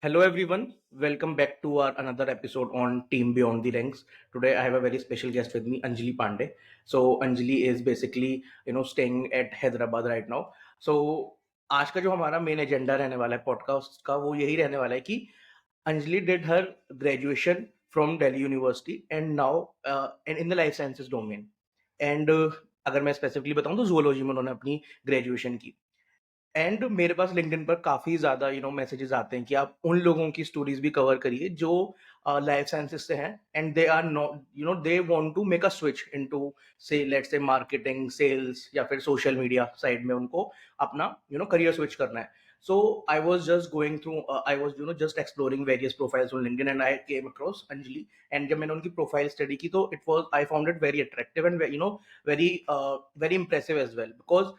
Hello everyone, welcome back to our another episode on Team Beyond the Ranks. Today I have a very special guest with me, Anjali Pandey. So Anjali is basically staying at Hyderabad right now. So आज का जो हमारा main agenda रहने वाला है podcast का वो यही रहने वाला है कि Anjali did her graduation from Delhi university and now and in the life sciences domain and अगर मैं स्पेसिफिकली बताऊं तो जूलॉजी में उन्होंने अपनी ग्रेजुएशन की एंड मेरे पास लिंक्डइन पर काफ़ी ज़्यादा मैसेजेस आते हैं कि आप उन लोगों की स्टोरीज भी कवर करिए जो लाइफ साइंसेज से हैं and they are not they want to make a switch into से लेट्स से मार्केटिंग सेल्स या फिर सोशल मीडिया साइड में उनको अपना करियर स्विच करना है. So I was just going through, I was just exploring various profiles on LinkedIn and I came across Anjali. And जब मैंने उनकी प्रोफाइल स्टडी की तो I found it very attractive and very impressive as well because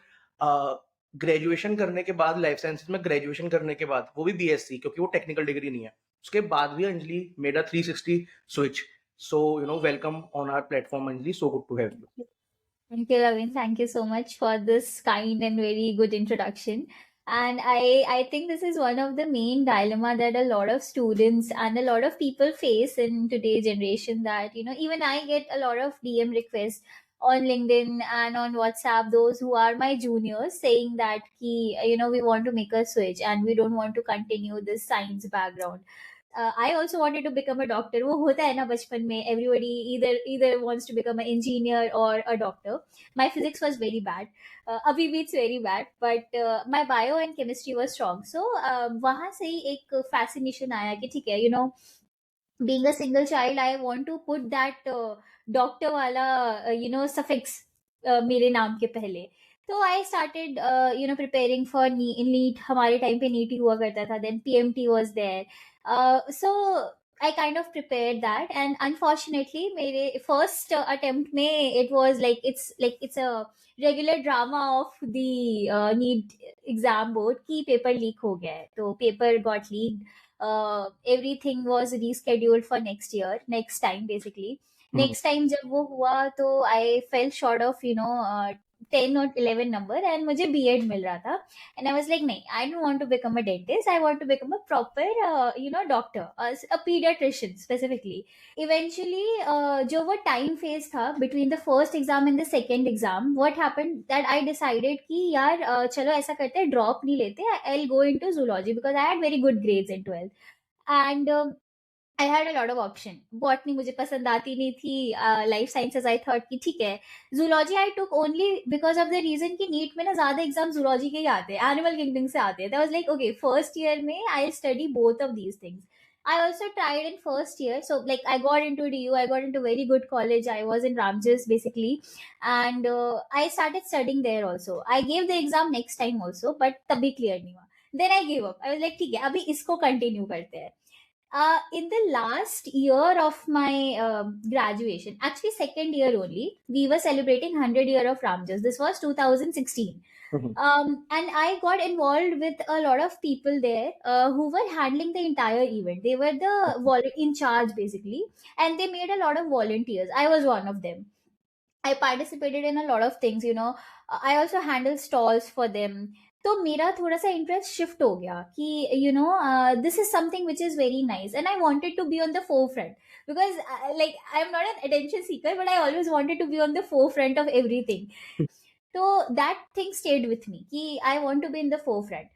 graduation करने के बाद life sciences में graduation करने के बाद वो भी बीएससी क्योंकि वो टेक्निकल डिग्री नहीं है उसके बाद भी Anjali made a 360 switch. So welcome on our platform Anjali, so good to have you. Thank you, Lavin. Thank you so much for this kind and very good introduction. And I think this is one of the main dilemma that a lot of students and a lot of people face in today's generation that, even I get a lot of DM requests on LinkedIn and on WhatsApp, those who are my juniors saying that, we want to make a switch and we don't want to continue this science background. I also wanted to become a doctor. वो होता है ना बचपन में everybody either wants to become an engineer or a doctor. My physics was very bad. अभी भी it's very bad, but my bio and chemistry was strong. So वहाँ से ही एक fascination आया कि ठीक है, being a single child, I want to put that doctor वाला suffix मेरे नाम के पहले. तो I started preparing for NEET. हमारे टाइम पे NEET ही हुआ करता था. Then PMT was there. So I kind of prepared that, and unfortunately मेरे first attempt में it was like it's a regular drama of the NEET exam board कि paper leak हो गया है. तो paper got leaked. Everything was rescheduled for next time basically. Next time जब वो हुआ तो I fell short of 10 or 11 number and मुझे B.Ed मिल रहा था. And I was like, नहीं, I don't want to become a dentist. I want to become a proper, doctor, a pediatrician specifically. Eventually, जो वो time phase था between the first exam and the second exam, what happened that I decided कि यार चलो ऐसा करते हैं, drop नहीं लेते. I'll go into zoology because I had very good grades in 12th. And I had a lot of option. Botany मुझे पसंद आती नहीं थी. लाइफ साइंसेज आई थॉट कि ठीक है. Zoology I took only because of the reason कि NEET में ना ज्यादा एग्जाम जूलॉजी के ही आते हैं, एनिमल किंगडम से आते हैं. That was like okay, first year में I study both of these things. I also tried in first year. So like I got into DU, I got into very good college. I was in Ramjas basically. And I started studying there also. I gave the exam next time also, but तभी clear नहीं हुआ. Then I gave up. I was like ठीक है, अभी इसको continue करते हैं. In the last year of my graduation, actually second year only, we were celebrating 100 year of Ramjas. This was 2016. And I got involved with a lot of people there who were handling the entire event. They were the in charge basically, and they made a lot of volunteers. I was one of them. I participated in a lot of things. I also handled stalls for them. तो मेरा थोड़ा सा interest shift हो गया कि this is something which is very nice and I wanted to be on the forefront because like I am not an attention seeker but I always wanted to be on the forefront of everything. तो that thing stayed with me कि I want to be in the forefront.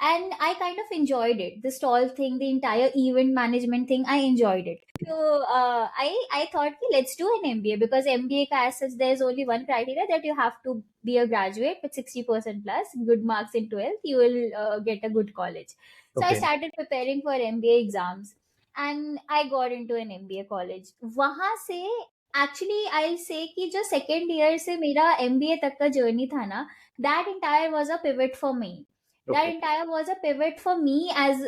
And I kind of enjoyed it. The stall thing, the entire event management thing, I enjoyed it. So I thought, "Ki, let's do an MBA because MBA ka as such, there's only one criteria that you have to be a graduate with 60% plus good marks in 12th. You will get a good college." So I started preparing for MBA exams, and I got into an MBA college. वहाँ से actually I'll say कि जो second year से मेरा MBA तक का journey था ना, that entire was a pivot for me. That entire was a pivot for me as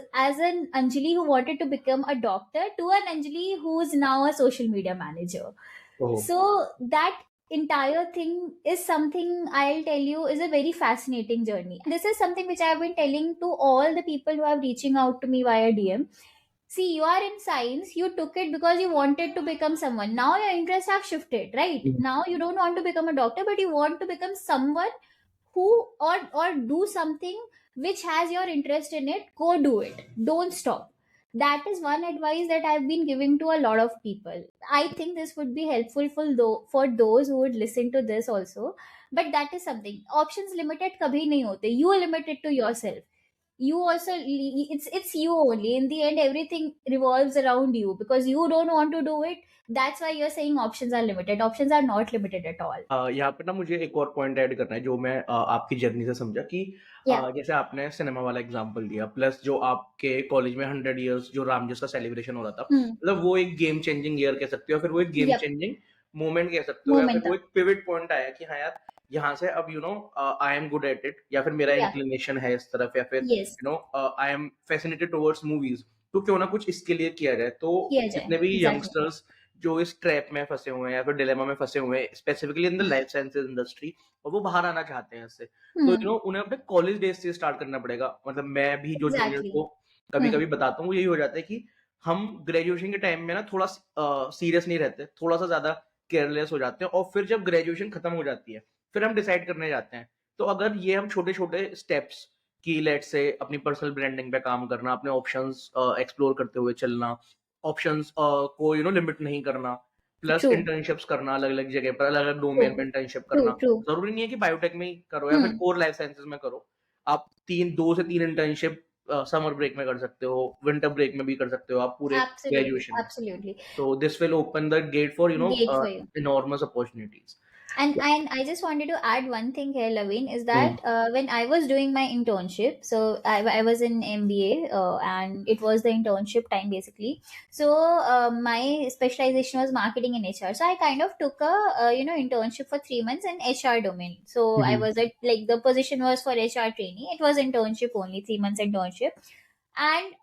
an Anjali who wanted to become a doctor to an Anjali who is now a social media manager. So that entire thing is something I'll tell you is a very fascinating journey. This is something which I've been telling to all the people who are reaching out to me via DM. See, you are in science, you took it because you wanted to become someone. Now your interests have shifted, right? Now you don't want to become a doctor, but you want to become someone who or do something which has your interest in it. Go do it, don't stop. That is one advice that I've been giving to a lot of people. I think this would be helpful for those who would listen to this also. But that is something, options limited kabhi nahi hote, you are limited to yourself. You also, it's you only. In the end, everything revolves around you, because you don't want to do it. That's why you're saying options are limited. Options are not limited at all. यहाँ पे ना मुझे एक और point add करना है जो मैं आपकी जर्नी से समझा कि Yeah. जैसे आपने सिनेमा वाला एग्जांपल दिया, प्लस जो आपके कॉलेज में 100 इयर्स जो रामजस का सेलिब्रेशन हो रहा था, Hmm. मतलब वो एक गेम चेंजिंग ईयर कह सकते हो, फिर वो एक गेम Yep. चेंजिंग मोमेंट कह सकते हो, या फिर Moment वो था. एक पिवट पॉइंट आया कि हाँ यार, यहाँ से अब I am good at it, या फिर मेरा Yeah. इंक्लिनेशन है इस तरफ, या फिर Yes. I am fascinated towards movies, तो क्यों ना कुछ इसके लिए किया जाए। तो किया जाए. जितने भी Exactly. यंगस्टर्स जो इस ट्रैप में फंसे हुए हैं या फिर डिलेमा में फंसे हुए हैं, specifically in the life sciences industry, और वो बाहर आना चाहते हैं इससे, तो Hmm. उन्हें अपने कॉलेज डेज से स्टार्ट करना पड़ेगा। मतलब मैं भी जो जूनियर्स Exactly. को कभी Hmm. कभी बताता हूँ, वो यही हो जाता है कि हम ग्रेजुएशन के टाइम में ना थोड़ा सीरियस नहीं रहते, थोड़ा सा ज्यादा केयरलेस हो जाते हैं, और फिर जब ग्रेजुएशन खत्म हो जाती है फिर हम डिसाइड करने जाते हैं। तो अगर ये हम छोटे छोटे स्टेप्स की, लेट से अपनी पर्सनल ब्रांडिंग पे काम करना, अपने ऑप्शंस एक्सप्लोर करते हुए चलना, ऑप्शंस को लिमिट नहीं करना, प्लस True. इंटर्नशिप्स करना अलग अलग जगह पर, अलग अलग डोमेन में True. Internship True. करना। True. जरूरी नहीं है कि बायोटेक में ही करो या फिर Hmm. कोर लाइफ साइंसेज में करो। आप 2 से 3 इंटर्नशिप समर ब्रेक में कर सकते हो, विंटर ब्रेक में भी कर सकते हो आप, पूरे Absolutely. ग्रेजुएशन में। Absolutely. So this will open the gate for Gate for you. enormous opportunities. And I just wanted to add one thing here, Laveen, is Mm. that when I was doing my internship, so I was in MBA, and it was the internship time basically. So my specialization was marketing and HR. So I kind of took a internship for 3 months in HR domain. So I Mhm. was at, like, the position was for HR trainee. It was internship only, 3 months internship, and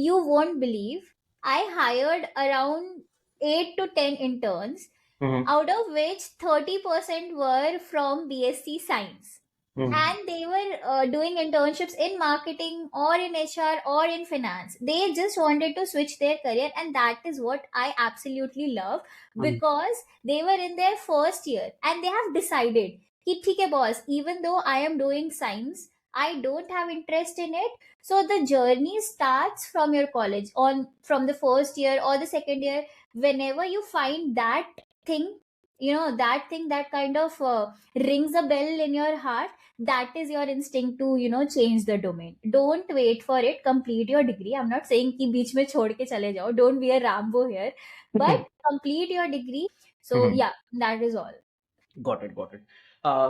you won't believe, I hired around 8 to 10 interns, Mhm. out of which 30% were from BSc Science. Mhm. And they were doing internships in marketing or in HR or in finance. They just wanted to switch their career, and that is what I absolutely love, Mm. because they were in their first year and they have decided कि ठीक है boss, even though I am doing science, I don't have interest in it. So the journey starts from your college, on from the first year or the second year. Whenever you find that thing, that thing that kind of rings a bell in your heart, that is your instinct to change the domain. Don't wait for it, complete your degree. I'm not saying कि बीच में छोड़ के चले जाओ, don't be a Rambo here, but complete your degree. So Mhm. yeah, that is all. Got it, got it.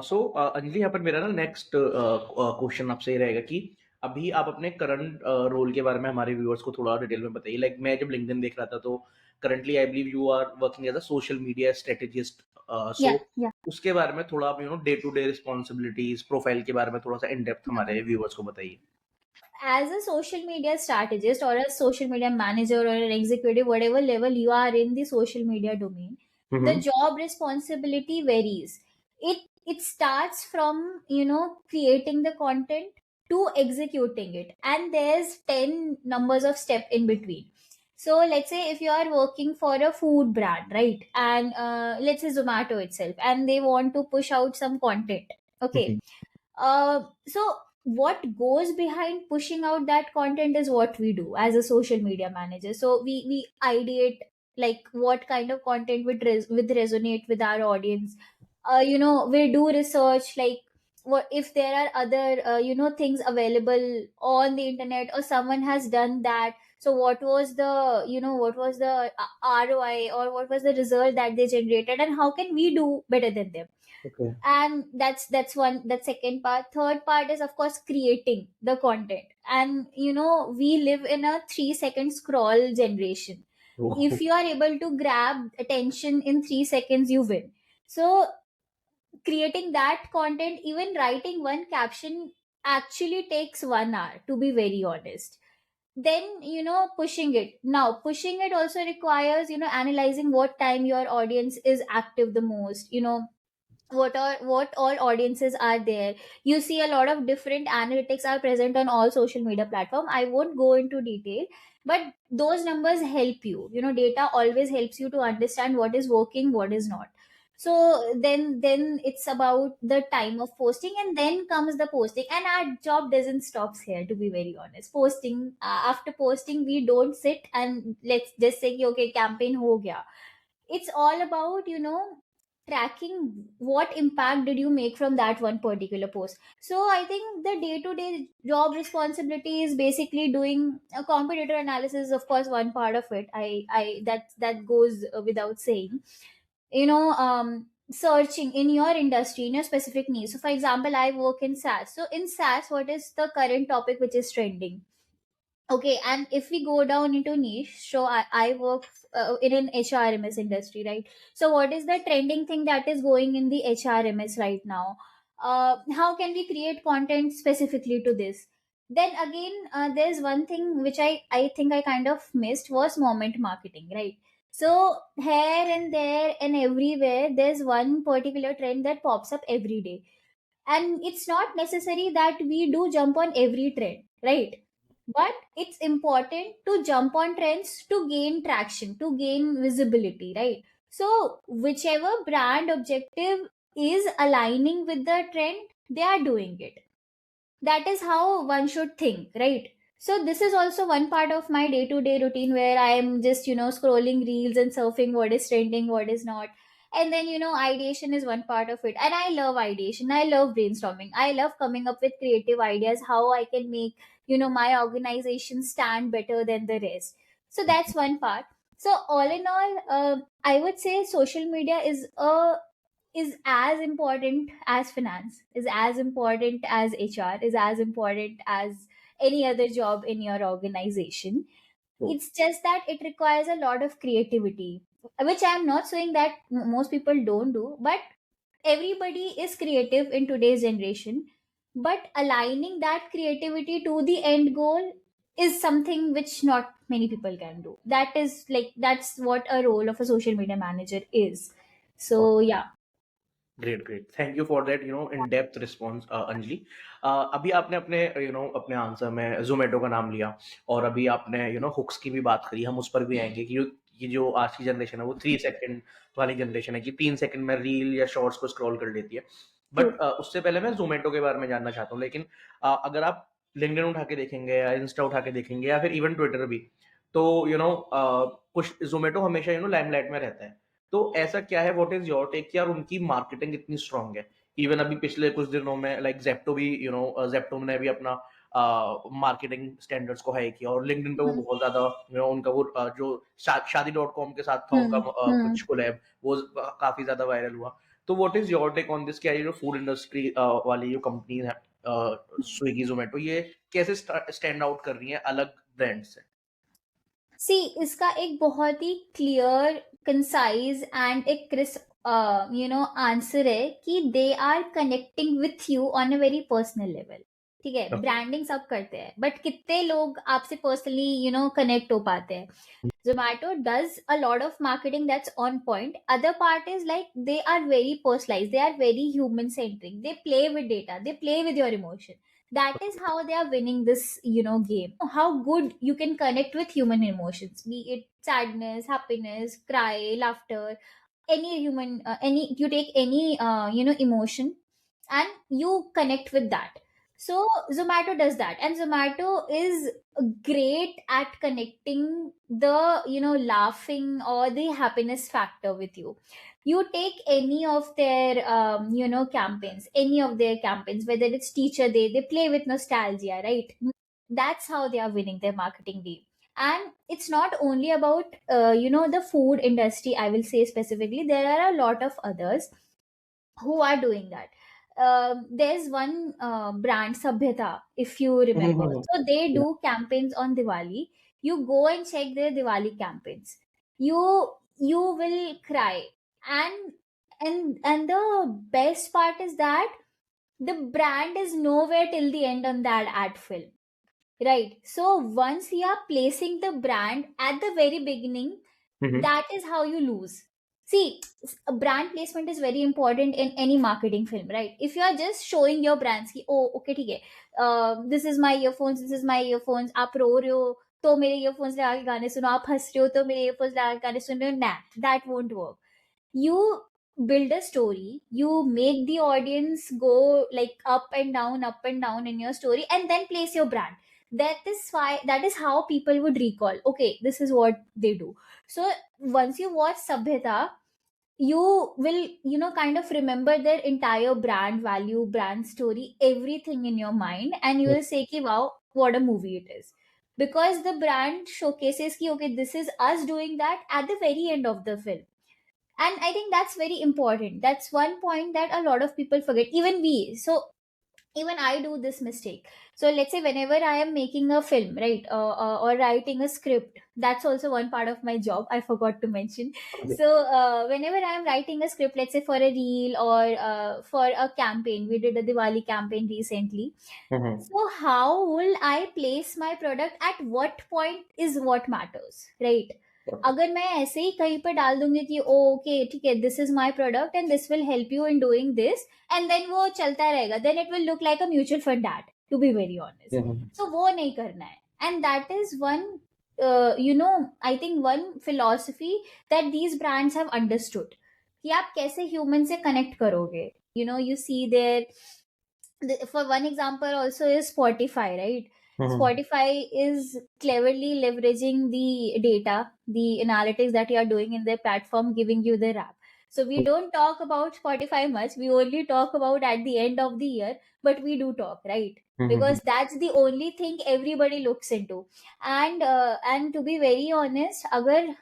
So Anjali, यहाँ पर मेरा ना नेक्स्ट क्वेश्चन आपसे ये रहेगा कि अभी आप अपने करंट रोल के बारे में हमारे व्यूअर्स को थोड़ा डिटेल में बताइए। लाइक मैं जब लिंक्डइन देख रहा था, तो currently I believe you are working as a social media strategist. So Yeah, yeah. उसके बारे में थोड़ा आप day to day responsibilities, profile के बारे में थोड़ा सा इन डेप्थ हमारे व्यूअर्स को बताइए। As a social media strategist or a social media manager or an executive, whatever level you are in the social media domain, the Mhm. job responsibility varies. It starts from creating the content to executing it, and there's 10 numbers of step in between. So let's say if you are working for a food brand, right, and let's say Zomato itself, and they want to push out some content, okay. Mhm. So what goes behind pushing out that content is what we do as a social media manager. So we ideate, like, what kind of content would resonate with our audience. We do research, like, what if there are other things available on the internet, or someone has done that. So what was the ROI, or what was the result that they generated, and how can we do better than them. Okay. And that second part. Third part is, of course, creating the content. And we live in a 3-second scroll generation. Oh. If you are able to grab attention in 3 seconds, you win. So creating that content, even writing one caption, actually takes 1 hour, to be very honest. Then pushing it also requires analyzing what time your audience is active the most. What all audiences are there. You see, a lot of different analytics are present on all social media platform. I won't go into detail, but those numbers help you. Data always helps you to understand what is working, what is not. So then it's about the time of posting, and then comes the posting, and our job doesn't stops here, to be very honest. Posting, after posting, we don't sit and let's just say, okay, campaign ho gaya. It's all about, tracking what impact did you make from that one particular post. So I think the day to day job responsibility is basically doing a competitor analysis, of course, one part of it. I that goes without saying. Searching in your industry, in your specific niche. So for example, I work in SaaS. So in SaaS, what is the current topic which is trending? Okay, and if we go down into niche, so I work in an HRMS industry, right? So what is the trending thing that is going in the HRMS right now? How can we create content specifically to this? Then again, there's one thing which I think I kind of missed, was moment marketing, right? So here and there and everywhere, there's one particular trend that pops up every day, and it's not necessary that we do jump on every trend, right? But it's important to jump on trends to gain traction, to gain visibility, right? So whichever brand objective is aligning with the trend, they are doing it. That is how one should think, right? So this is also one part of my day to day routine, where I am just, scrolling reels and surfing what is trending, what is not. And then, ideation is one part of it, and I love ideation, I love brainstorming, I love coming up with creative ideas, how I can make, my organization stand better than the rest. So that's one part. So all in all, I would say social media is as important as finance, is as important as HR, is as important as any other job in your organization. True. It's just that it requires a lot of creativity, which I'm not saying that most people don't do, but everybody is creative in today's generation. But aligning that creativity to the end goal is something which not many people can do. That is like, that's what a role of a social media manager is. So yeah. Great great thank you for that in depth response Anjali अभी आपने अपने अपने answer में जोमेटो का नाम लिया और अभी आपने हुक्स की भी बात करी हम उस पर भी आएंगे कि ये जो आज की जनरेशन है वो 3 सेकंड वाली जनरेशन है कि 3 सेकंड में रील या शॉर्ट्स को स्क्रॉल कर लेती है बट उससे पहले मैं जोमेटो के बारे में जानना चाहता हूँ लेकिन अगर आप लिंक्डइन उठा के देखेंगे या इंस्टा उठा के देखेंगे या फिर इवन ट्विटर भी तो कुछ जोमेटो हमेशा लाइमलाइट में रहता है तो ऐसा क्या है व्हाट इज योर टेक यार उनकी मार्केटिंग इतनी स्ट्रांग है इवन अभी पिछले कुछ दिनों में लाइक जेप्टो भी जेप्टो ने भी अपना मार्केटिंग स्टैंडर्ड्स को हाई किया और लिंक्डइन पे वो हम्म बहुत ज्यादा उनका वो जो शादी.com के साथ था उनका हम्म कुछ कोलैब वो काफी ज्यादा वायरल हुआ तो what is your take on this क्या ये जो फूड इंडस्ट्री वाली जो कंपनी है स्विगी जोमेटो ये कैसे स्टैंड आउट कर रही है अलग ब्रांड से सी, इसका एक बहुत ही क्लियर, कंसाइज एंड एक क्रिस्प आंसर है कि they are connecting with you on a very personal level. ठीक है, ब्रांडिंग सब करते हैं, बट कितने लोग आपसे पर्सनली कनेक्ट हो पाते हैं? Zomato does a lot of marketing that's on point. Other part is like they are very personalized. They are very human centric. They play with data. They play with your emotion. That is how they are winning this, game. How good you can connect with human emotions, be it sadness, happiness, cry, laughter, any human, you take any, emotion, and you connect with that. So Zomato does that, and Zomato is great at connecting the, laughing or the happiness factor with you. You take any of their campaigns, any of their campaigns, whether it's teacher day, they play with nostalgia, right? That's how they are winning their marketing deal. And it's not only about the food industry, I will say specifically. There are a lot of others who are doing that. There's one brand, Sabhyata, if you remember. So they do campaigns on Diwali. You go and check their Diwali campaigns. You will cry. And the best part is that the brand is nowhere till the end on that ad film. Right. So once you are placing the brand at the very beginning, that is how you lose. See, a brand placement is very important in any marketing film, right? If you are just showing your brands, ki, oh, okay, ठीक है, this is my earphones, this is my earphones, आप रो रहे हो तो मेरे earphones लगा के गाने सुनो, आप हंस रहे हो तो मेरे earphones लगा के गाने सुन रहे हो, nah, that won't work. You build a story, you make the audience go like up and down in your story, and then place your brand. That is how people would recall, okay, this is what they do. So once you watch Sabhyata, you will, kind of remember their entire brand value, brand story, everything in your mind, and you will say ki, wow, what a movie it is. Because the brand showcases ki, okay, this is us doing that at the very end of the film. And I think that's very important. That's one point that a lot of people forget, even we. So even I do this mistake. So let's say whenever I am making a film, right, or writing a script, that's also one part of my job. I forgot to mention. Okay. So whenever I am writing a script, let's say for a reel or for a campaign, we did a Diwali campaign recently. Mm-hmm. So how will I place my product? At what point is what matters, right? अगर मैं ऐसे ही कहीं पर डाल दूंगी कि ओ okay ठीक है, this is my product and this will help you in doing this, and then वो चलता रहेगा, then it will look like a mutual fund ad, to be very honest. Mm-hmm. So वो नहीं करना है. And that is one, I think one philosophy that these brands have understood, कि आप कैसे ह्यूमन से कनेक्ट करोगे. You see there, for one example also is Spotify, right? Mm-hmm. Spotify is cleverly leveraging the data, the analytics that you are doing in their platform, giving you the app. So we don't talk about Spotify much. We only talk about at the end of the year, but we do talk, right? Mm-hmm. Because that's the only thing everybody looks into. And to be very honest, अगर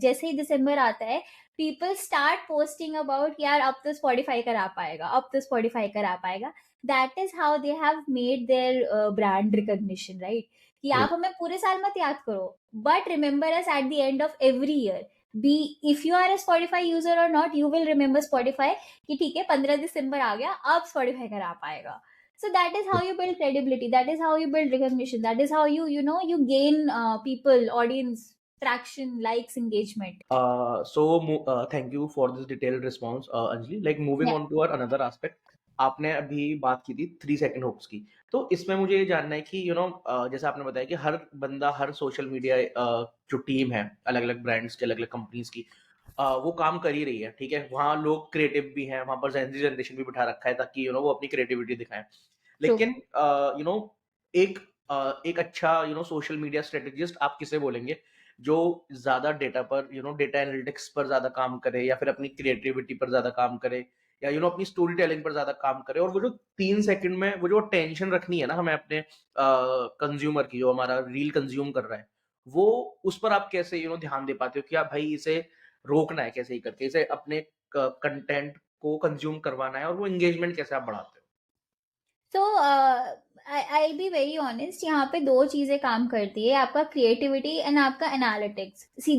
जैसे ही दिसंबर आता है, people start posting about यार अब तो Spotify का app आएगा, अब तो Spotify का ऐप आएगा. That is how they have made their brand recognition, right? कि आप हमें पूरे साल मत याद करो, but remember us at the end of every year. Be if you are a Spotify user or not, you will remember Spotify कि ठीक है 15 दिसंबर आ गया, अब Spotify का ऐप आएगा. So that is how you build credibility. That is how you build recognition. That is how you gain people, audience, traction, likes, engagement. Thank you for this detailed response, Anjali. Like moving Yeah. on to our another aspect, आपने अभी बात की थी 3 second hooks की. तो इसमें मुझे ये जानना है कि जैसे आपने बताया कि हर बंदा, हर सोशल मीडिया जो टीम है अलग अलग ब्रांड्स की, अलग अलग कंपनीज की, वो काम कर ही रही है. ठीक है, वहाँ लोग क्रिएटिव भी हैं, वहाँ पर जेन ज़ी जनरेशन भी बिठा रखा है ताकि वो अपनी क्रिएटिविटी दिखाएं. True. लेकिन एक एक अच्छा सोशल मीडिया स्ट्रेटेजिस्ट आप किसे बोलेंगे जो ज्यादा डेटा पर डेटा एनालिटिक्स पर ज्यादा काम करे, या फिर अपनी क्रिएटिविटी पर ज्यादा काम करे, या अपनी स्टोरी टेलिंग पर ज्यादा काम करे, और वो जो 3 सेकंड में वो जो टेंशन रखनी है ना हमें अपने कंज्यूमर की, जो हमारा रील कंज्यूम कर रहा है, वो उस पर आप कैसे ध्यान दे पाते हो कि आप भाई इसे रोकना है कैसे ही करके, इसे अपने कंटेंट को कंज्यूम करवाना है, और वो एंगेजमेंट कैसे आप बढ़ाते हो? तो आई बी वेरी ऑनेस्ट, यहाँ पे दो चीजें काम करती है, आपका क्रिएटिविटी एंड आपका analytics. See,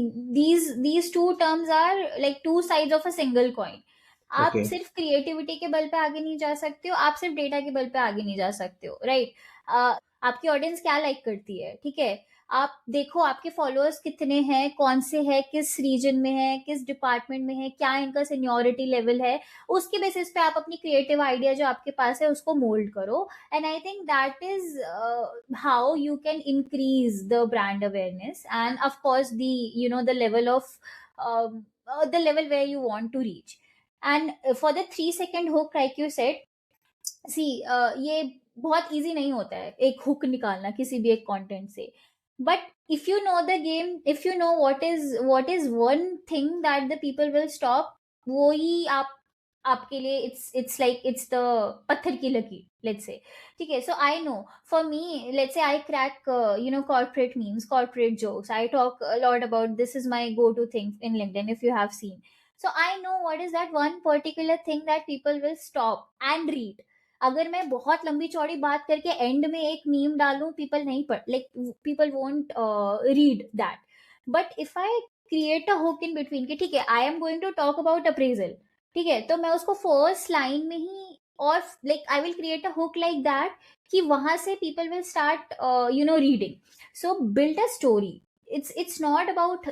these two terms are like two sides of a single coin. आप ओके. सिर्फ क्रिएटिविटी के बल पे आगे नहीं जा सकते हो, आप सिर्फ डेटा के बल पे आगे नहीं जा सकते हो, राइट? आपकी ऑडियंस क्या लाइक करती है, ठीक है, आप देखो आपके फॉलोअर्स कितने हैं, कौन से हैं, किस रीजन में है, किस डिपार्टमेंट में है, क्या इनका सीनियोरिटी लेवल है. उसके बेसिस पे आप अपनी क्रिएटिव आइडिया जो आपके पास है उसको मोल्ड करो. And I think that is how you can increase the brand awareness and of course the level of the level where you want to reach. And for the 3 second hook, like you said, see, ये बहुत easy नहीं होता है एक hook निकालना किसी भी एक कंटेंट से. But if you know the game, if you know what is one thing that the people will stop, वो ही आपके लिए it's like it's the पत्थर की लकीर, let's say. ठीक है, so I know, for me, let's say I crack corporate memes, corporate jokes. I talk a lot about, this is my go-to thing in LinkedIn, if you have seen. So I know what is that one particular thing that people will stop and read. अगर मैं बहुत लंबी चौड़ी बात करके and में एक meme डालूं, पीपल नहीं पढ़, like people won't read that. But if I create a hook in between कि ठीक है, I am going to talk about appraisal, ठीक है, तो मैं उसको फर्स्ट लाइन में ही, और like I will create a hook like that कि वहां से people will start reading. So build a story. it's not about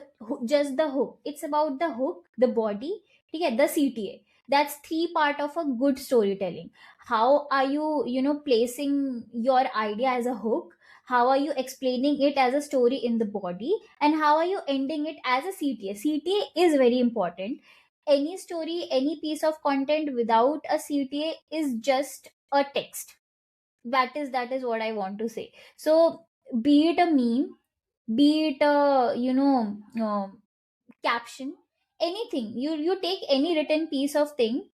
just the hook, it's about the hook, the body, ठीक है, the CTA. That's three part of a good storytelling. How are you placing your idea as a hook, how are you explaining it as a story in the body, and how are you ending it as a CTA. CTA is very important. any story, any piece of content without a CTA is just a text. That is what I want to say. So be it a meme, be it a caption, anything, you take any written piece of thing.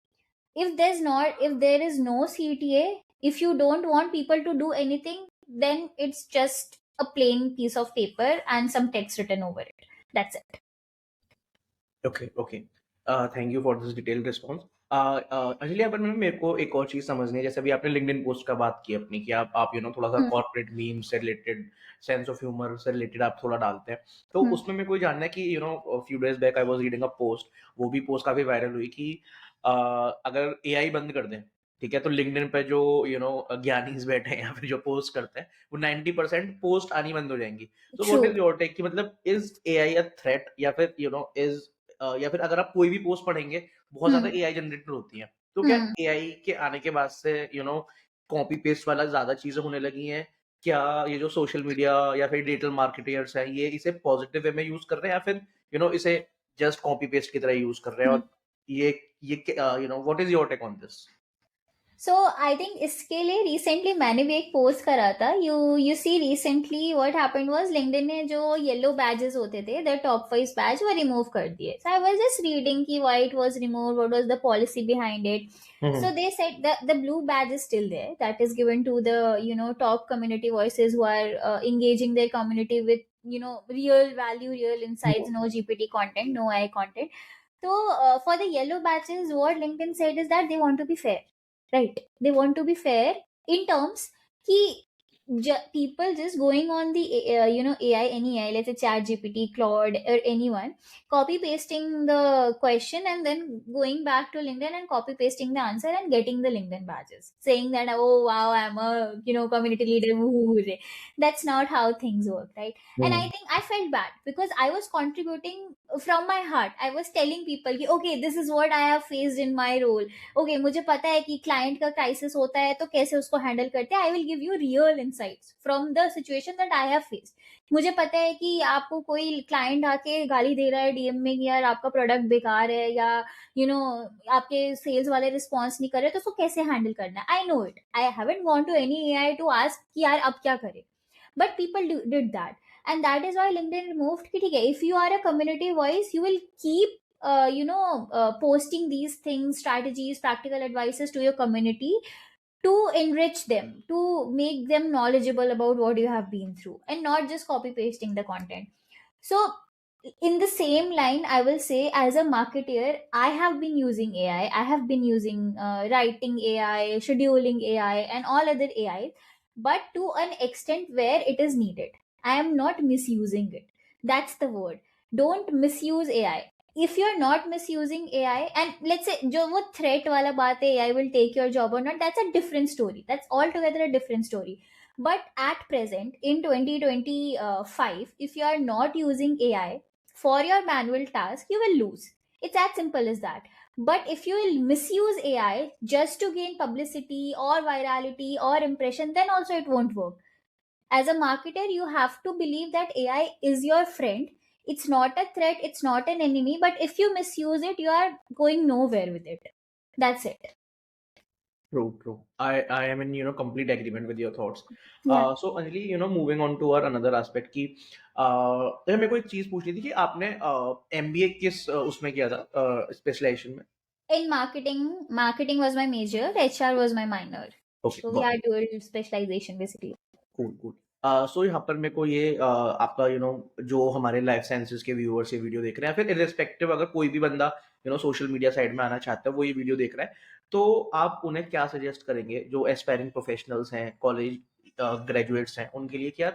If there is no CTA, if you don't want people to do anything, then it's just a plain piece of paper and some text written over it. That's it. Okay okay, thank you for this detailed response. Anjali, यहाँ पर मेरे को एक और चीज समझनी है। जैसे अभी आपने लिंक्डइन पोस्ट का बात की अपनी, कि आप थोड़ा सा हम्म कॉर्पोरेट मीम से रिलेटेड, सेंस ऑफ ह्यूमर से रिलेटेड आप थोड़ा डालते हैं। तो हम्म उसमें मेरे को ये जानना है कि few days back I was reading a post, वो भी पोस्ट काफी वायरल हुई, कि अगर एआई बंद कर दें, ठीक है, तो लिंक्डइन पे जो ज्ञानीज बैठे हैं या फिर जो पोस्ट करते हैं, वो 90% पोस्ट आनी बंद हो जाएंगी। तो what True. Is your take, कि मतलब इज एआई अ थ्रेट, या फिर इज या फिर अगर आप कोई भी पोस्ट पढ़ेंगे, बहुत ज्यादा हम्म एआई जनरेटेड होती है, तो क्या हम्म एआई के आने के बाद से कॉपी पेस्ट वाला ज्यादा चीजें होने लगी हैं? क्या ये जो सोशल मीडिया या फिर डिजिटल मार्केटर्स हैं, ये इसे पॉजिटिव वे में यूज कर रहे हैं, या फिर इसे जस्ट कॉपी पेस्ट की तरह यूज कर रहे हैं? हम्म और ये what is your take on this? So I think इसके लिए रिसेंटली मैंने भी एक पोस्ट करा था। You see recently what happened was, LinkedIn ने जो येलो बैजेस होते थे, द टॉप 5 बैज, वो रिमूव कर दिए। सो आई वाज जस्ट रीडिंग कि why it was remove, what was the policy behind it. So they said that the blue badge is still there. That is given to the top community voices who are engaging their community with real value, real insights, no GPT content, no AI content. So for the yellow badges, what LinkedIn said is that they want to be fair, right? They want to be fair in terms ki people just going on the AI, any AI, let's say Chat GPT, Claude, or anyone, copy pasting the question and then going back to LinkedIn and copy pasting the answer and getting the LinkedIn badges, saying that, oh wow, I'm a community leader. Hooray. That's not how things work, right? And I think I felt bad because I was contributing from my heart. I was telling people कि okay, this is what I have faced in my role. Okay, मुझे पता है कि client का crisis होता है तो कैसे उसको handle करते हैं. I will give you real insights from the situation that I have faced. मुझे पता है कि आपको कोई क्लाइंट आके गाली दे रहा है डीएम में कि यार आपका प्रोडक्ट बेकार है, या आपके सेल्स वाले रिस्पॉन्स नहीं कर रहे, तो उसको कैसे हैंडल करना है. I know it. I haven't gone to any AI to ask कि यार अब क्या करें. But people did that, and that is why LinkedIn removed कि ठीक है, if you are a community voice, you will keep posting these things, strategies, practical advices to your community to enrich them, to make them knowledgeable about what you have been through, and not just copy pasting the content. So in the same line, I will say, as a marketer, I have been using AI. I have been using writing AI, scheduling AI, and all other AI, but to an extent where it is needed. I am not misusing it. That's the word. Don't misuse AI. If you're not misusing AI, and let's say जो वो threat वाला बात है, AI will take your job or not, that's a different story. That's altogether a different story. But at present, in 2025, if you are not using AI for your manual task, you will lose. It's as simple as that. But if you will misuse AI just to gain publicity or virality or impression, then also it won't work. As a marketer, you have to believe that AI is your friend. It's not a threat, it's not an enemy, but if you misuse it, you are going nowhere with it. That's it. True, true. I am in complete agreement with your thoughts. Yeah. So Anjali, moving on to our another aspect, कि तो मेरे को एक चीज पूछनी थी कि आपने एमबीए किस उसमें किया था, स्पेशलाइजेशन में? In marketing was my major, HR was my minor. Okay, So we got are it. dual specialization basically. Cool cool. So यहाँ पर मेरे को ये आपका जो हमारे लाइफ साइंसेज के व्यूअर्स ये वीडियो देख रहे हैं, फिर इरेस्पेक्टिव अगर कोई भी बंदा सोशल मीडिया साइड में आना चाहता है, वो ये वीडियो देख रहा है, तो आप उन्हें क्या सजेस्ट करेंगे? जो एस्पायरिंग प्रोफेशनल्स हैं, कॉलेज ग्रेजुएट्स हैं, उनके लिए क्या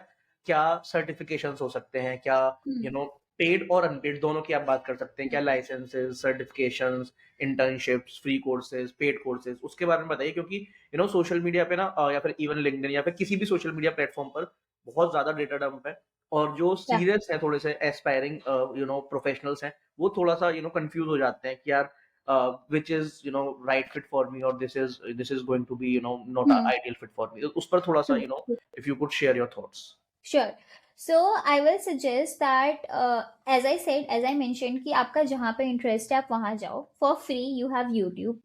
क्या सर्टिफिकेशंस हो सकते हैं? क्या Hmm. पेड और अनपेड दोनों की आप बात कर सकते हैं? क्या licences, certifications, internships, free courses, paid courses, उसके बारे में बताइए। क्योंकि सोशल मीडिया पे ना या फिर इवन लिंक्डइन या फिर किसी भी सोशल मीडिया प्लेटफॉर्म पर बहुत ज्यादा डेटा डंप है, और जो Yeah. सीरियस है, थोड़े से एस्पायरिंग प्रोफेशनल्स हैं, वो थोड़ा सा कंफ्यूज हो जाते हैं कि यार which is right fit for me, or this is going to be not a Hmm. ideal fit for me। उस पर थोड़ा सा True. if you could share your thoughts। Sure. So I will suggest that, as I mentioned, कि आपका जहाँ पे interest है आप वहाँ जाओ. For free you have YouTube.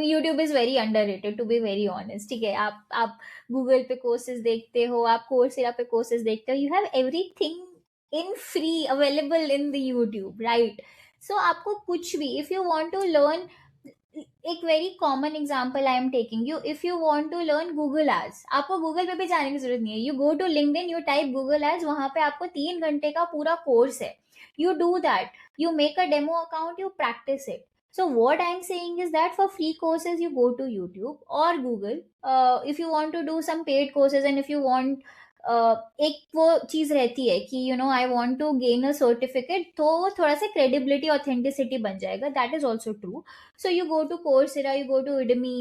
YouTube is very underrated, to be very honest. ठीक है, आप गूगल पे कोर्सेज देखते हो, आप कोर्सेरा पे कोर्सेज देखते हो, you have everything in free available in the YouTube, right? So आपको कुछ भी, if you want to learn, एक very common example I am taking you, if you want to learn Google ads, आपको Google पे भी जाने की जरूरत नहीं है. You go to LinkedIn, you type Google ads, वहां पे आपको 3 घंटे का पूरा कोर्स है. You do that, you make a demo account, you practice it. So what I'm saying is that for free courses you go to YouTube or Google. If you want to do some paid courses, and if you want, एक वो चीज रहती है कि you know I want to gain a certificate, तो वो थोड़ा सा क्रेडिबिलिटी ऑथेंटिसिटी बन जाएगा. That is also true. So you go to Coursera, you go to Udemy.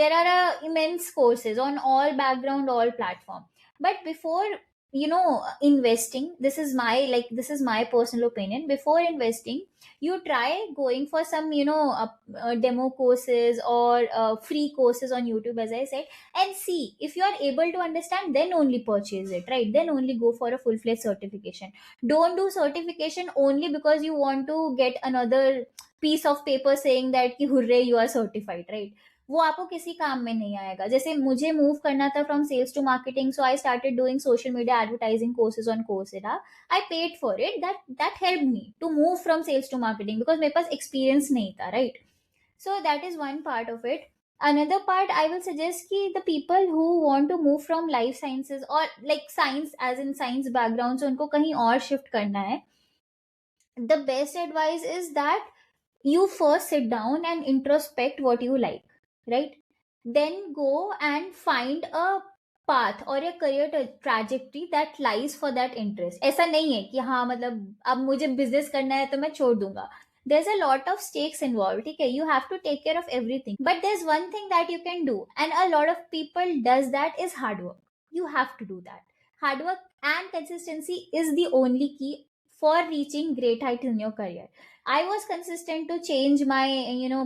There are immense courses on all background, all platform. But before, investing, this is my personal opinion. Before investing, you try going for some, demo courses or free courses on YouTube, as I said, and see if you are able to understand. Then only purchase it, right? Then only go for a full-fledged certification. Don't do certification only because you want to get another piece of paper saying that कि hurray you are certified, right? वो आपको किसी काम में नहीं आएगा. जैसे मुझे मूव करना था from sales to marketing, so I started doing social media advertising courses on Coursera. I paid for it. That helped me to move from sales to marketing because मेरे पास experience नहीं था, right? So that is one part of it. Another part I will suggest कि the people who want to move from life sciences or like science, as in science background, so उनको कहीं और shift करना है, the best advice is that you first sit down and introspect what you like, right? Then go and find a path or a career trajectory that lies for that interest. ऐसा नहीं है कि हाँ मतलब अब मुझे बिजनेस करना है तो मैं छोड़ दूंगा. There's a lot of stakes involved, ठीक है? You have to take care of everything. But there's one thing that you can do, and a lot of people does that, is hard work. You have to do that. Hard work and consistency is the only key for reaching great heights in your career. I was consistent to change my,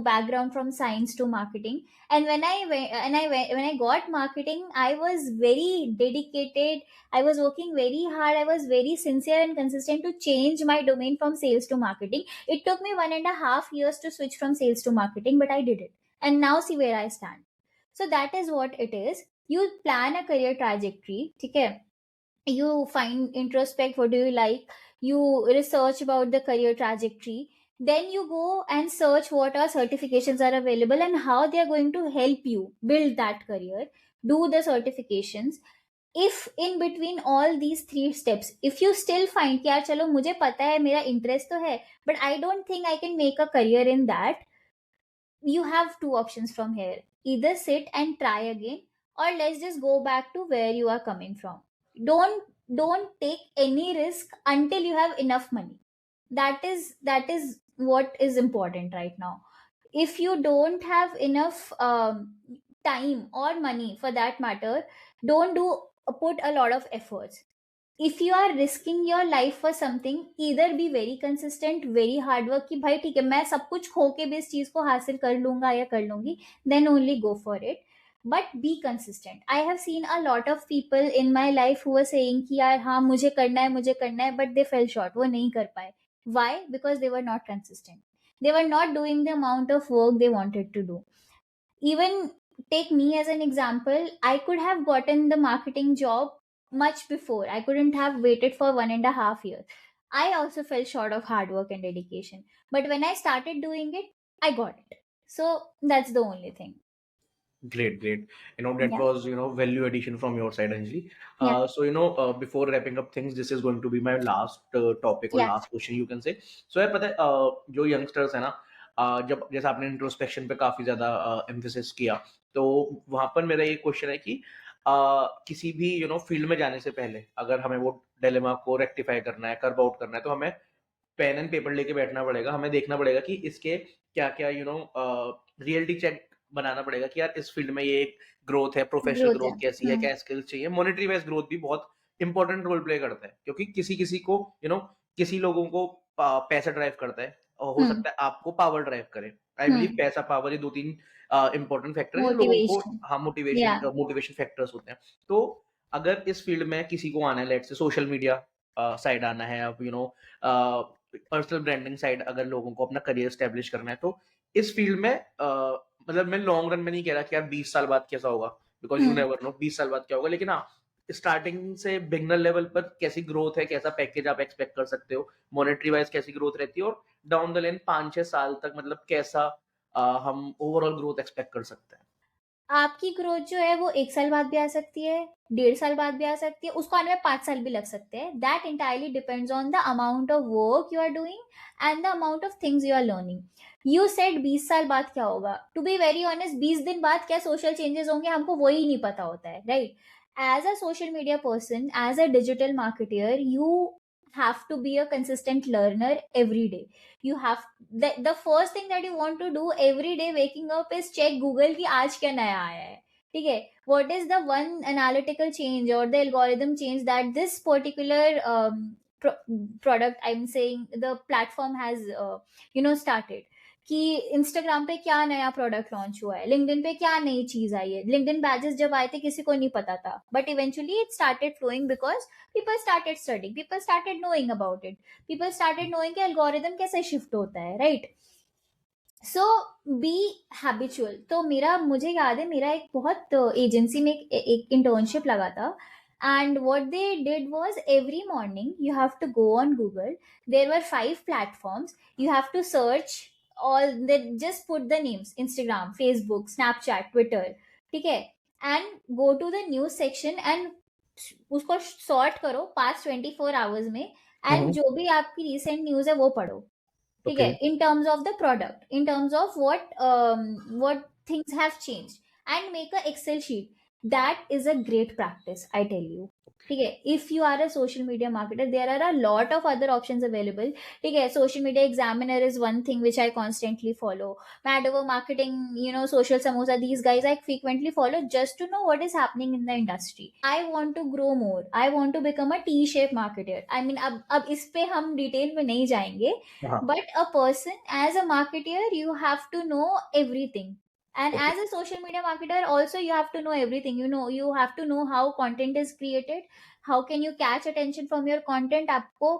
background from science to marketing. And when I got marketing, I was very dedicated. I was working very hard. I was very sincere and consistent to change my domain from sales to marketing. It took me 1.5 years to switch from sales to marketing, but I did it. And now see where I stand. So that is what it is. You plan a career trajectory, okay? You find introspect, what do you like, you research about the career trajectory, then you go and search what are certifications are available and how they are going to help you build that career. Do the certifications. If in between all these three steps, if you still find कि यार चलो मुझे पता है मेरा interest तो है, but I don't think I can make a career in that, you have two options from here. Either sit and try again, or let's just go back to where you are coming from. Don't take any risk until you have enough money. That is what is important right now. If you don't have enough time or money for that matter, don't do put a lot of efforts. If you are risking your life for something, either be very consistent, very hard work कि भाई ठीक है मैं सब कुछ खो के भी इस चीज को हासिल कर लूंगा या कर लूंगी, then only go for it. But be consistent. I have seen a lot of people in my life who were saying कि यार हाँ मुझे करना है, but they fell short, वो नहीं कर पाए. Why? Because they were not consistent. They were not doing the amount of work they wanted to do. Even take me as an example, I could have gotten the marketing job much before. I couldn't have waited for 1.5 years. I also fell short of hard work and dedication, but when I started doing it, I got it. So that's the only thing. Great, great. That Yeah. was, value addition from your side, Anjali. Yeah. So, before wrapping up things, this is going to be my last topic or Yeah. last question, you can say. So, यार पता है जो youngsters है ना, जब जैसे आपने introspection पे काफी ज्यादा एम्फेसिस किया, तो वहां पर मेरा ये क्वेश्चन है कि किसी भी फील्ड में जाने से पहले अगर हमें वो डिलेमा को रेक्टिफाई करना है, कर्व आउट करना है, तो हमें पेन एंड पेपर लेके बैठना पड़ेगा. हमें देखना पड़ेगा कि इसके क्या क्या रियलिटी चेक बनाना पड़ेगा कि यार इस फील्ड में ये ग्रोथ है, प्रोफेशनल Growth है. ग्रोथ कैसी है, क्या स्किल्स चाहिए. मॉनेटरी वाइज ग्रोथ भी बहुत इंपॉर्टेंट रोल प्ले करता है, क्योंकि किसी किसी को किसी लोगों को पैसा ड्राइव करता है, और हो सकता है आपको पावर ड्राइव करे. आई बिलीव पैसा, पावर, ये 2-3 इंपॉर्टेंट फैक्टर है जो लोगों को, Motivation. हाँ, मोटिवेशन Yeah. मोटिवेशन फैक्टर्स होते हैं. तो अगर इस फील्ड में किसी को आना है, let's say social media side आना है, अब पर्सनल ब्रांडिंग साइड अगर लोगों को अपना करियर स्टैब्लिश करना है, तो इस फील्ड में मतलब मैं लॉन्ग रन में नहीं कह रहा कि यार 20 साल बाद कैसा होगा, because you hmm never know 20 साल बाद क्या होगा, लेकिन हाँ, स्टार्टिंग से बिगनर लेवल पर कैसी ग्रोथ है, कैसा पैकेज आप एक्सपेक्ट कर सकते हो, मॉनेटरी वाइज कैसी ग्रोथ रहती है, और डाउन द लाइन 5-6 साल तक मतलब कैसा हम ओवरऑल ग्रोथ एक्सपेक्ट कर सकते हैं। आपकी ग्रोथ जो है वो 1 साल बाद भी आ सकती है, 1.5 साल बाद भी आ सकती है, उसको आने में 5 साल भी लग सकते हैं. That entirely depends on the amount of work you are doing and the amount of things you are learning. You said 20 साल बाद क्या होगा. टू बी वेरी ऑनेस्ट, 20 दिन बाद क्या सोशल चेंजेस होंगे हमको वही नहीं पता होता है, right? As a social media person, as a digital marketer, you have to be a consistent learner every day. You have the first thing that you want to do every day waking up is check Google कि आज क्या नया आया है. ठीक है, what is the one analytical change or the algorithm change that this particular product, I'm saying, the platform has started. कि Instagram पे क्या नया प्रोडक्ट लॉन्च हुआ है, लिंक्डइन पे क्या नई चीज आई है. लिंक्डइन बैजेस जब आए थे किसी को नहीं पता था, but eventually it started flowing because people started studying, people started knowing about it, people started knowing कि algorithm कैसे shift होता है, right? सो बी हैबिचुअल. तो मुझे याद है, मेरा एक बहुत एजेंसी में एक इंटर्नशिप लगा था. And what they did was every morning you have to go on Google. There were 5 platforms. You have to search all they, just put the names Instagram, Facebook, Snapchat, Twitter. ठीक है, and go to the news section and उसको sort करो past 24 hours में, एंड जो भी आपकी recent news है वो पढ़ो. ठीक है, okay. In terms of the product, in terms of what things have changed, and make a excel sheet. That is a great practice, I tell you. ठीक है, if you are a social media marketer, there are a lot of other options available. ठीक है, social media examiner is one thing which I constantly follow. Mad over marketing, social samosa, these guys I frequently follow just to know what is happening in the industry. I want to grow more, I want to become a T-shaped marketer. I mean, अब इस पे हम detail में नहीं जाएंगे, हाँ। but a person as a marketer, you have to know everything. And okay. as a social media marketer also, you have to know everything. You have to know how content is created, how can you catch attention from your content. आपको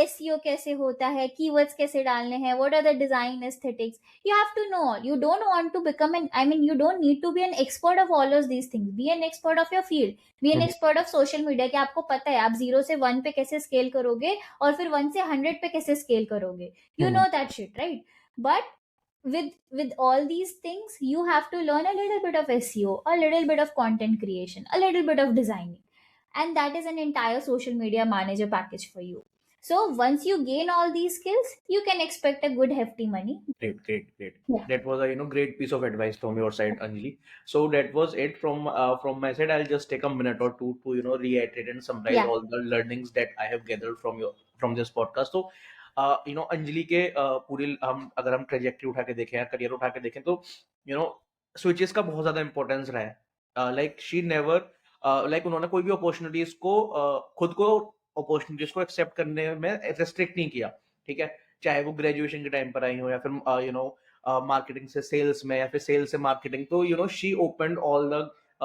SEO कैसे होता है, keywords कैसे डालने हैं, what are the design aesthetics. You have to know all. You don't want to become you don't need to be an expert of all of these things. Be an expert of your field. Be an expert of social media, कि आपको पता है आप 0 से 1 पे कैसे scale करोगे और फिर 1 से 100 पे कैसे स्केल करोगे. You know that shit, right? But with all these things, you have to learn a little bit of SEO, a little bit of content creation, a little bit of designing, and that is an entire social media manager package for you. So once you gain all these skills, you can expect a good hefty money. Great, great, great. Yeah. That was a great piece of advice from your side, Anjali. So that was it from my side. I'll just take a minute or two to reiterate and summarize Yeah. all the learnings that I have gathered from this podcast. So Anjali के पूरी हम अगर हम trajectory उठा के देखें या career उठा के देखें तो स्विचेस का बहुत ज्यादा इंपॉर्टेंस रहा है. लाइक शी नेवर लाइक उन्होंने कोई भी अपॉर्चुनिटीज को खुद को अपॉर्चुनिटीज को एक्सेप्ट करने में रेस्ट्रिक्ट नहीं किया. ठीक है, चाहे वो ग्रेजुएशन के टाइम पर आई हो या फिर मार्केटिंग से सेल्स में या फिर सेल्स से मार्केटिंग. तो she opened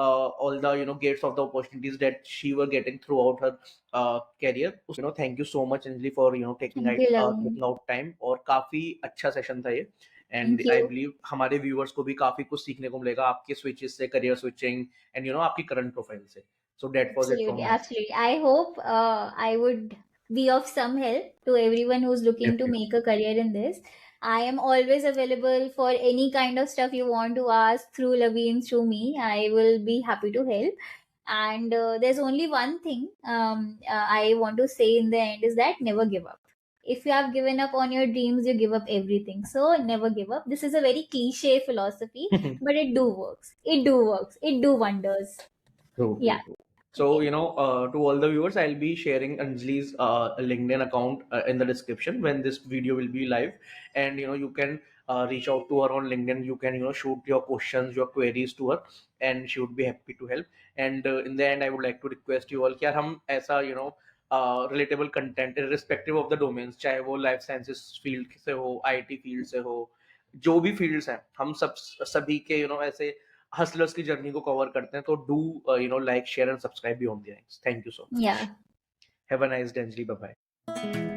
all the gates of the opportunities that she were getting throughout her career. Thank you so much Anjali for taking Thank you, Lavin. out time. और काफी अच्छा session था ये, and Thank I you. Believe हमारे viewers को भी काफी कुछ सीखने को मिलेगा आपके स्विचेस से, करियर स्विचिंग एंड आपकी करंट प्रोफाइल से. So that was it from Absolutely, my absolutely. I hope I would be of some help to everyone who's looking to side. make a career in this. I am always available for any kind of stuff you want to ask through Laveen, through me. I will be happy to help. And there's only one thing I want to say in the end is that never give up. If you have given up on your dreams, you give up everything. So never give up. This is a very cliche philosophy, but it do works. It do works. It do wonders. True, Yeah. true, true. So, to all the viewers, I'll be sharing Anjali's LinkedIn account in the description when this video will be live. And, you can reach out to her on LinkedIn. You can, shoot your questions, your queries to her, and she would be happy to help. And in the end, I would like to request you all कि यार हम ऐसा, relatable content, irrespective of the domains, चाहे वो life sciences field से हो, IT field से हो, जो भी fields हैं, हम सभी के, ऐसे हसलर्स की जर्नी को कवर करते हैं, तो do like, share and subscribe beyond the ranks. Thank you so much. Yeah. Have a nice day Anjali, bye bye.